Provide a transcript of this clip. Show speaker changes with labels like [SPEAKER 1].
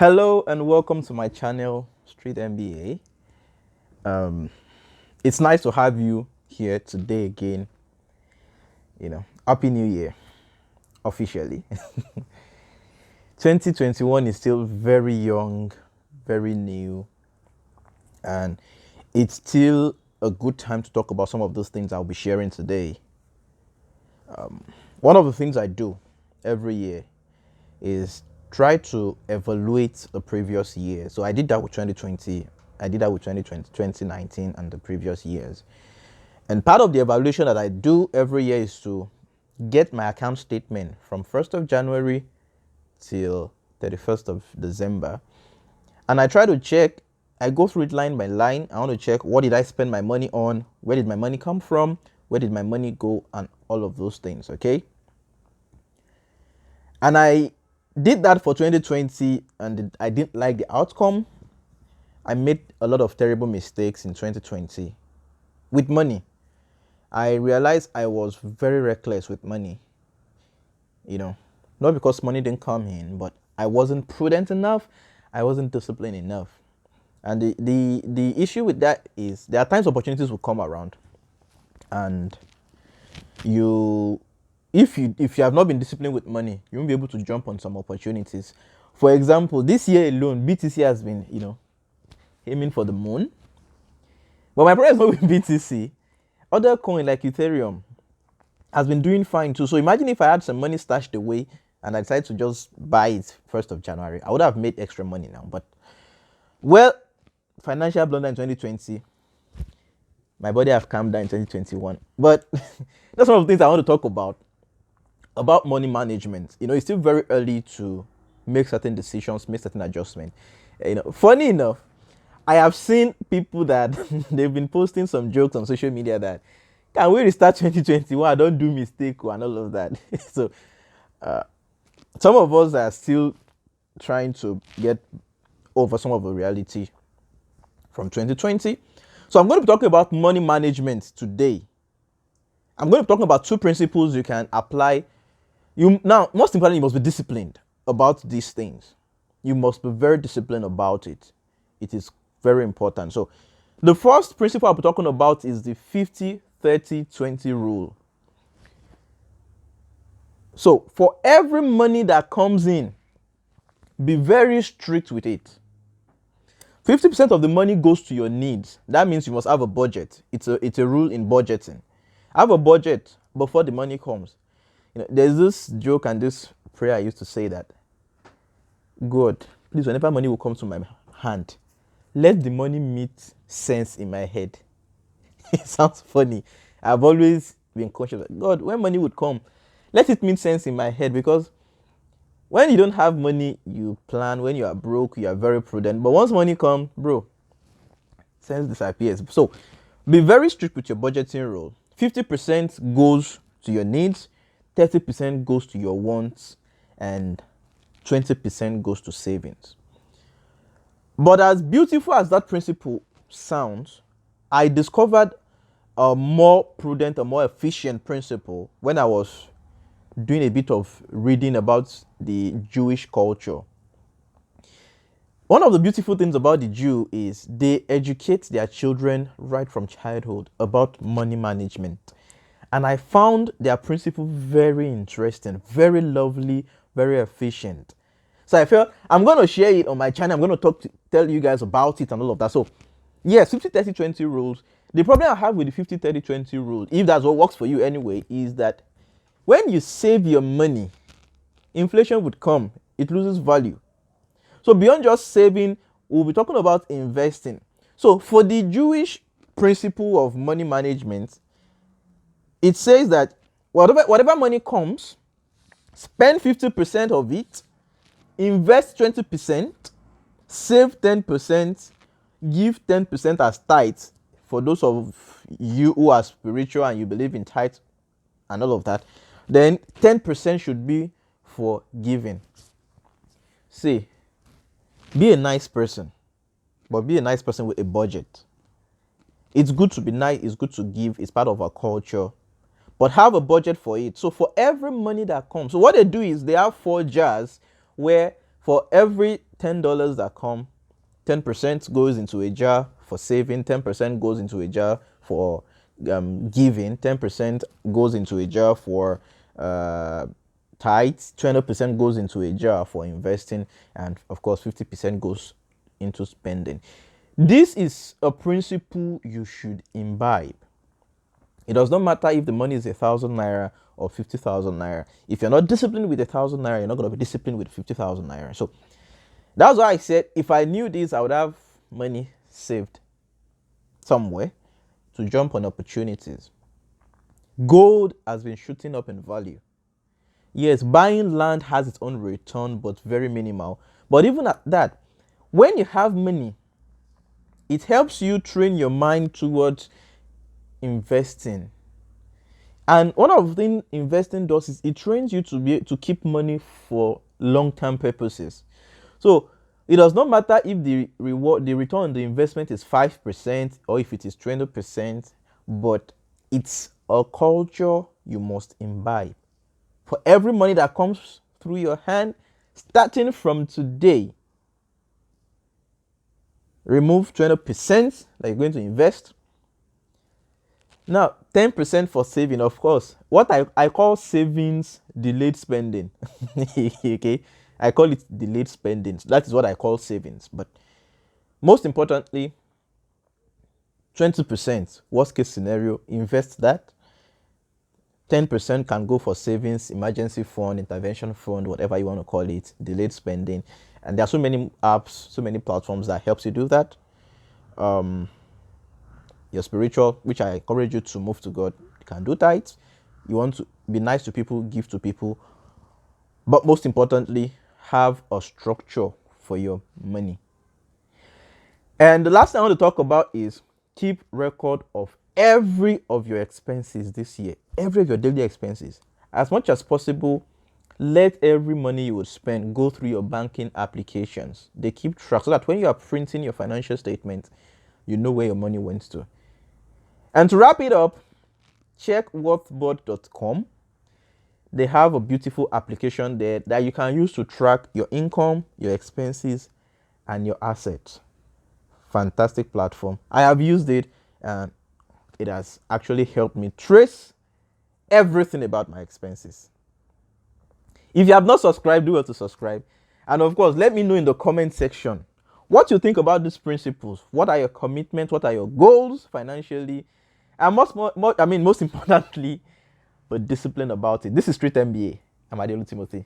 [SPEAKER 1] Hello and welcome to my channel, Street MBA. It's nice to have you here today again. Happy New Year, officially. 2021 is still very young, very new, and it's still a good time to talk about some of those things I'll be sharing today. One of the things I do every year is try to evaluate the previous year. So I did that with 2020, I did that with 2020, 2019, and the previous years. And part of the evaluation that I do every year is to get my account statement from 1st of January till 31st of December. And I try to check, I go through it line by line. I want to check, what did I spend my money on? Where did my money come from? Where did my money go? And all of those things, okay? And I did that for 2020 and I didn't like the outcome. I made a lot of terrible mistakes in 2020 with money. I realized I was very reckless with money. Not because money didn't come in, but I wasn't prudent enough. I wasn't disciplined enough. And the issue with that is there are times opportunities will come around and if you have not been disciplined with money, you won't be able to jump on some opportunities. For example, this year alone, BTC has been, aiming for the moon. But my problem is not with BTC. Other coin like Ethereum has been doing fine too. So imagine if I had some money stashed away and I decided to just buy it 1st of January. I would have made extra money now. But, well, financial blunder in 2020. My body have calmed down in 2021. But that's one of the things I want to talk about money management. It's still very early to make certain decisions, make certain adjustments. Funny enough, I have seen people that they've been posting some jokes on social media that, can we restart 2021? I don't do mistake and all of that. So some of us are still trying to get over some of the reality from 2020. So I'm going to be talking about money management today. I'm going to be talking about two principles you can apply. Now, most importantly, you must be disciplined about these things. You must be very disciplined about it. It is very important. So the first principle I'll be talking about is the 50-30-20 rule. So for every money that comes in, be very strict with it. 50% of the money goes to your needs. That means you must have a budget. It's a rule in budgeting. Have a budget before the money comes. There's this joke and this prayer I used to say that, God, please, whenever money will come to my hand, let the money meet sense in my head. It sounds funny. I've always been conscious that, God, when money would come, let it meet sense in my head, because when you don't have money, you plan. When you are broke, you are very prudent. But once money comes, bro, sense disappears. So be very strict with your budgeting rule. 50% goes to your needs, 30% goes to your wants, and 20% goes to savings. But as beautiful as that principle sounds, I discovered a more prudent, a more efficient principle when I was doing a bit of reading about the Jewish culture. One of the beautiful things about the Jew is they educate their children right from childhood about money management. And I found their principle very interesting, very lovely, very efficient. So I felt I'm going to share it on my channel. I'm going to tell you guys about it and all of that. So yes, 50-30-20 rules. The problem I have with the 50-30-20 rule, if that's what works for you anyway, is that when you save your money, inflation would come. It loses value. So beyond just saving, we'll be talking about investing. So for the Jewish principle of money management, it says that whatever money comes, spend 50% of it, invest 20%, save 10%, give 10% as tithes. For those of you who are spiritual and you believe in tithes and all of that, then 10% should be for giving. See, be a nice person, but be a nice person with a budget. It's good to be nice, it's good to give, it's part of our culture, but have a budget for it. So for every money that comes, so what they do is they have 4 jars where For every $10 that come, 10% goes into a jar for saving, 10% goes into a jar for giving, 10% goes into a jar for tithes, 20% goes into a jar for investing, and of course 50% goes into spending. This is a principle you should imbibe. It does not matter if the money is 1,000 naira or 50,000 naira. If you're not disciplined with 1,000 naira, you're not going to be disciplined with 50,000 naira. So that's why I said if I knew this, I would have money saved somewhere to jump on opportunities. Gold has been shooting up in value. Yes, buying land has its own return, but very minimal. But even at that, when you have money, it helps you train your mind towards investing. And one of the things investing does is it trains you to keep money for long-term purposes. So it does not matter if the return on the investment is 5% or if it is 20%, but it's a culture you must imbibe. For every money that comes through your hand, starting from today, remove 20% that you're going to invest. Now, 10% for saving, of course. What I call savings delayed spending. Okay, I call it delayed spending. That is what I call savings. But most importantly, 20%, worst case scenario, invest that. 10% can go for savings, emergency fund, intervention fund, whatever you want to call it, delayed spending. And there are so many apps, so many platforms that helps you do that. Your spiritual, which I encourage you to move to God, you can do tithes. You want to be nice to people, give to people. But most importantly, have a structure for your money. And the last thing I want to talk about is keep record of every of your expenses this year, every of your daily expenses. As much as possible, let every money you would spend go through your banking applications. They keep track so that when you are printing your financial statement, you know where your money went to. And to wrap it up, check worthboard.com. They have a beautiful application there that you can use to track your income, your expenses, and your assets. Fantastic platform. I have used it and it has actually helped me trace everything about my expenses. If you have not subscribed, do well to subscribe. And of course, let me know in the comment section what you think about these principles. What are your commitments? What are your goals financially? And most importantly, but discipline about it. This is Street MBA. I'm Adeolu Timothy.